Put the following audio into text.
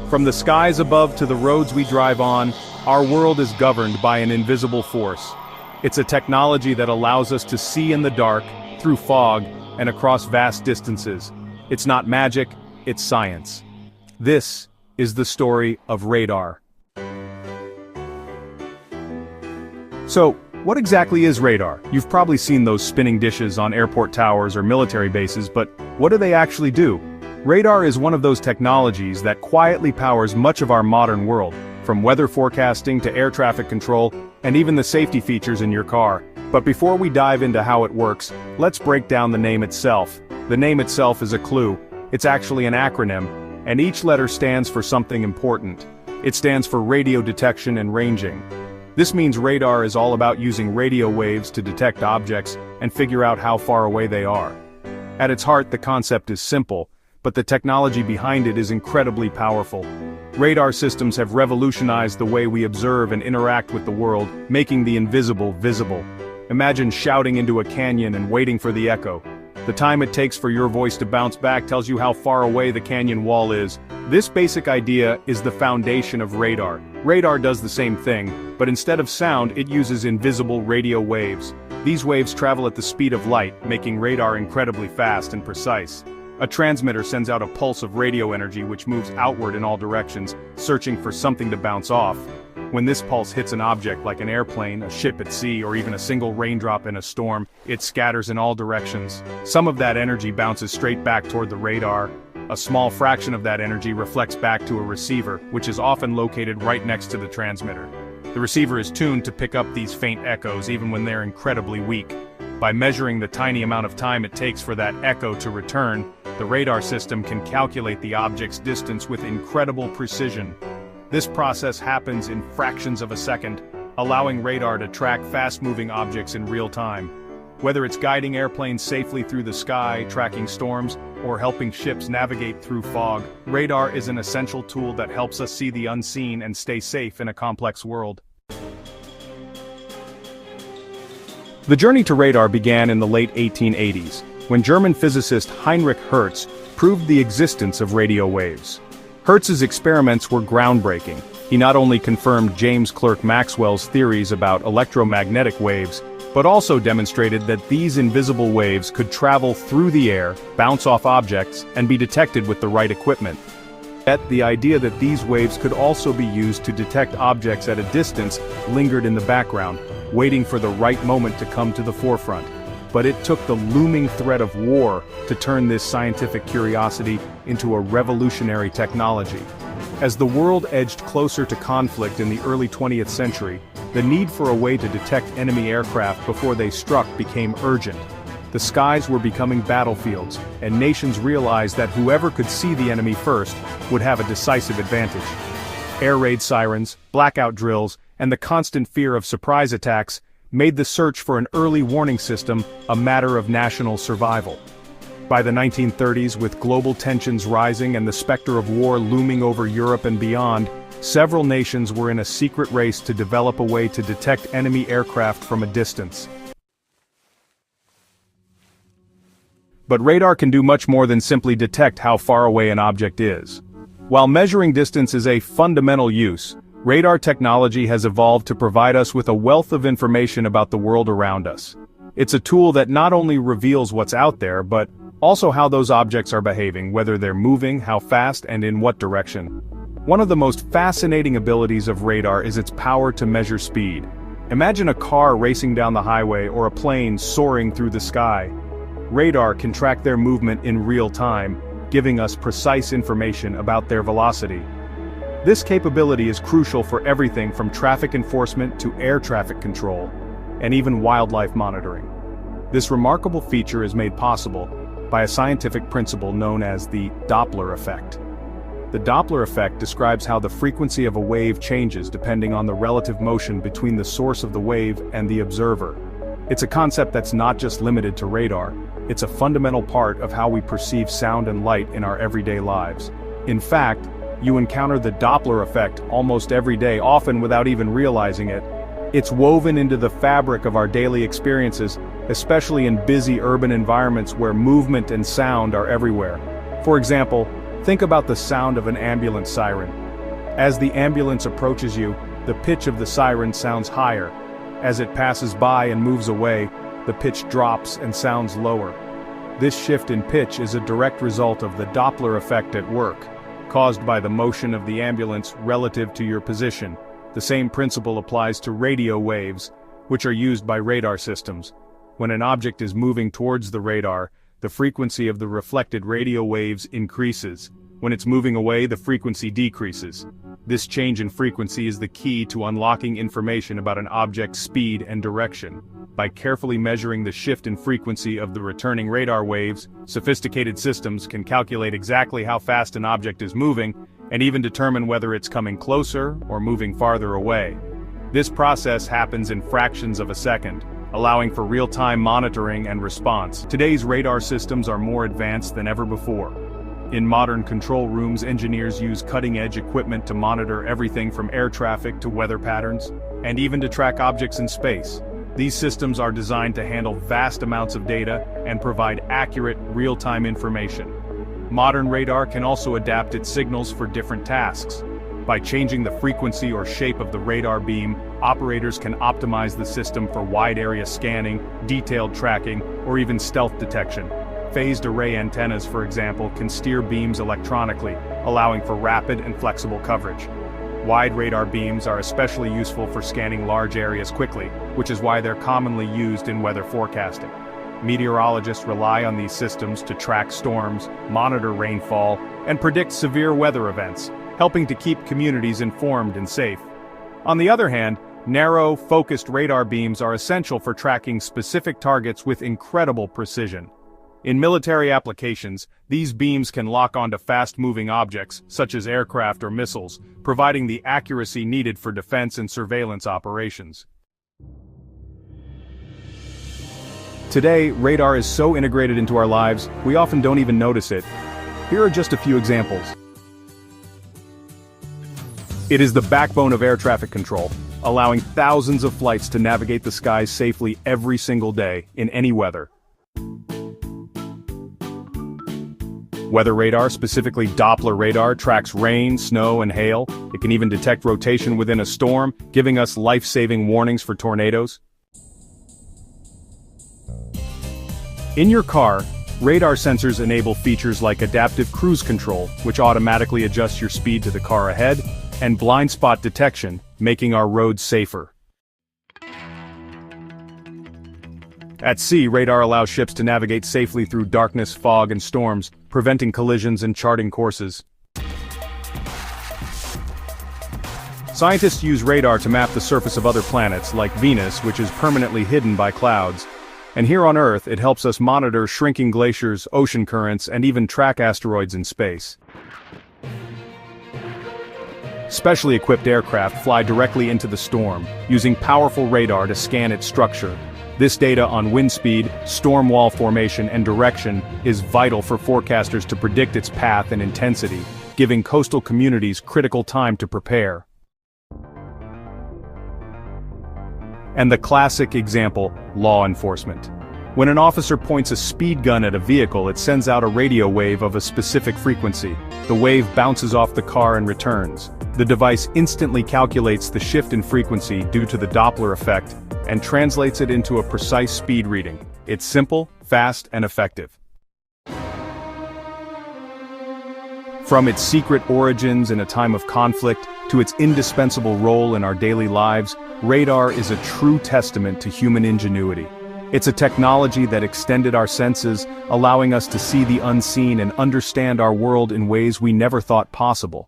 From the skies above to the roads we drive on, our world is governed by an invisible force. It's a technology that allows us to see in the dark, through fog, and across vast distances. It's not magic, it's science. This is the story of radar. So, what exactly is radar? You've probably seen those spinning dishes on airport towers or military bases, but what do they actually do? Radar is one of those technologies that quietly powers much of our modern world, from weather forecasting to air traffic control, and even the safety features in your car. But before we dive into how it works, let's break down the name itself. The name itself is a clue. It's actually an acronym, and each letter stands for something important. It stands for radio detection and ranging. This means radar is all about using radio waves to detect objects and figure out how far away they are. At its heart, the concept is simple, but the technology behind it is incredibly powerful. Radar systems have revolutionized the way we observe and interact with the world, making the invisible visible. Imagine shouting into a canyon and waiting for the echo. The time it takes for your voice to bounce back tells you how far away the canyon wall is. This basic idea is the foundation of radar. Radar does the same thing, but instead of sound, it uses invisible radio waves. These waves travel at the speed of light, making radar incredibly fast and precise. A transmitter sends out a pulse of radio energy which moves outward in all directions, searching for something to bounce off. When this pulse hits an object like an airplane, a ship at sea, or even a single raindrop in a storm, it scatters in all directions. Some of that energy bounces straight back toward the radar. A small fraction of that energy reflects back to a receiver, which is often located right next to the transmitter. The receiver is tuned to pick up these faint echoes even when they're incredibly weak. By measuring the tiny amount of time it takes for that echo to return, the radar system can calculate the object's distance with incredible precision. This process happens in fractions of a second, allowing radar to track fast-moving objects in real time. Whether it's guiding airplanes safely through the sky, tracking storms, or helping ships navigate through fog, radar is an essential tool that helps us see the unseen and stay safe in a complex world. The journey to radar began in the late 1880s, when German physicist Heinrich Hertz proved the existence of radio waves. Hertz's experiments were groundbreaking. He not only confirmed James Clerk Maxwell's theories about electromagnetic waves, but also demonstrated that these invisible waves could travel through the air, bounce off objects, and be detected with the right equipment. Yet, the idea that these waves could also be used to detect objects at a distance lingered in the background, waiting for the right moment to come to the forefront. But it took the looming threat of war to turn this scientific curiosity into a revolutionary technology. As the world edged closer to conflict in the early 20th century, the need for a way to detect enemy aircraft before they struck became urgent. The skies were becoming battlefields, and nations realized that whoever could see the enemy first would have a decisive advantage. Air raid sirens, blackout drills, and the constant fear of surprise attacks made the search for an early warning system a matter of national survival. By the 1930s, with global tensions rising and the specter of war looming over Europe and beyond, several nations were in a secret race to develop a way to detect enemy aircraft from a distance. But radar can do much more than simply detect how far away an object is. While measuring distance is a fundamental use, radar technology has evolved to provide us with a wealth of information about the world around us. It's a tool that not only reveals what's out there, but also how those objects are behaving, whether they're moving, how fast, and in what direction. One of the most fascinating abilities of radar is its power to measure speed. Imagine a car racing down the highway or a plane soaring through the sky. Radar can track their movement in real time, giving us precise information about their velocity. This capability is crucial for everything from traffic enforcement to air traffic control, and even wildlife monitoring. This remarkable feature is made possible by a scientific principle known as the Doppler effect. The Doppler effect describes how the frequency of a wave changes depending on the relative motion between the source of the wave and the observer. It's a concept that's not just limited to radar, it's a fundamental part of how we perceive sound and light in our everyday lives. In fact, you encounter the Doppler effect almost every day, often without even realizing it. It's woven into the fabric of our daily experiences, especially in busy urban environments where movement and sound are everywhere. For example, Think about the sound of an ambulance siren. As the ambulance approaches you, the pitch of the siren sounds higher. As it passes by and moves away, the pitch drops and sounds lower. This shift in pitch is a direct result of the Doppler effect at work, caused by the motion of the ambulance relative to your position. The same principle applies to radio waves, which are used by radar systems. When an object is moving towards the radar, the frequency of the reflected radio waves increases. When it's moving away, the frequency decreases. This change in frequency is the key to unlocking information about an object's speed and direction. By carefully measuring the shift in frequency of the returning radar waves, sophisticated systems can calculate exactly how fast an object is moving, and even determine whether it's coming closer or moving farther away. This process happens in fractions of a second, allowing for real-time monitoring and response. Today's radar systems are more advanced than ever before. In modern control rooms, engineers use cutting-edge equipment to monitor everything from air traffic to weather patterns, and even to track objects in space. These systems are designed to handle vast amounts of data and provide accurate, real-time information. Modern radar can also adapt its signals for different tasks. By changing the frequency or shape of the radar beam, operators can optimize the system for wide-area scanning, detailed tracking, or even stealth detection. Phased array antennas, for example, can steer beams electronically, allowing for rapid and flexible coverage. Wide radar beams are especially useful for scanning large areas quickly, which is why they're commonly used in weather forecasting. Meteorologists rely on these systems to track storms, monitor rainfall, and predict severe weather events, helping to keep communities informed and safe. On the other hand, narrow, focused radar beams are essential for tracking specific targets with incredible precision. In military applications, these beams can lock onto fast-moving objects, such as aircraft or missiles, providing the accuracy needed for defense and surveillance operations. Today, radar is so integrated into our lives, we often don't even notice it. Here are just a few examples. It is the backbone of air traffic control, allowing thousands of flights to navigate the skies safely every single day, in any weather. Weather radar, specifically Doppler radar, tracks rain, snow, and hail. It can even detect rotation within a storm, giving us life-saving warnings for tornadoes. In your car, radar sensors enable features like adaptive cruise control, which automatically adjusts your speed to the car ahead, and blind spot detection, making our roads safer. At sea, radar allows ships to navigate safely through darkness, fog, and storms, preventing collisions and charting courses. Scientists use radar to map the surface of other planets, like Venus, which is permanently hidden by clouds. And here on Earth, it helps us monitor shrinking glaciers, ocean currents, and even track asteroids in space. Specially equipped aircraft fly directly into the storm, using powerful radar to scan its structure. This data on wind speed, storm wall formation, and direction is vital for forecasters to predict its path and intensity, giving coastal communities critical time to prepare. And the classic example, law enforcement. When an officer points a speed gun at a vehicle, it sends out a radio wave of a specific frequency. The wave bounces off the car and returns. The device instantly calculates the shift in frequency due to the Doppler effect and translates it into a precise speed reading. It's simple, fast, and effective. From its secret origins in a time of conflict to its indispensable role in our daily lives, radar is a true testament to human ingenuity. It's a technology that extended our senses, allowing us to see the unseen and understand our world in ways we never thought possible.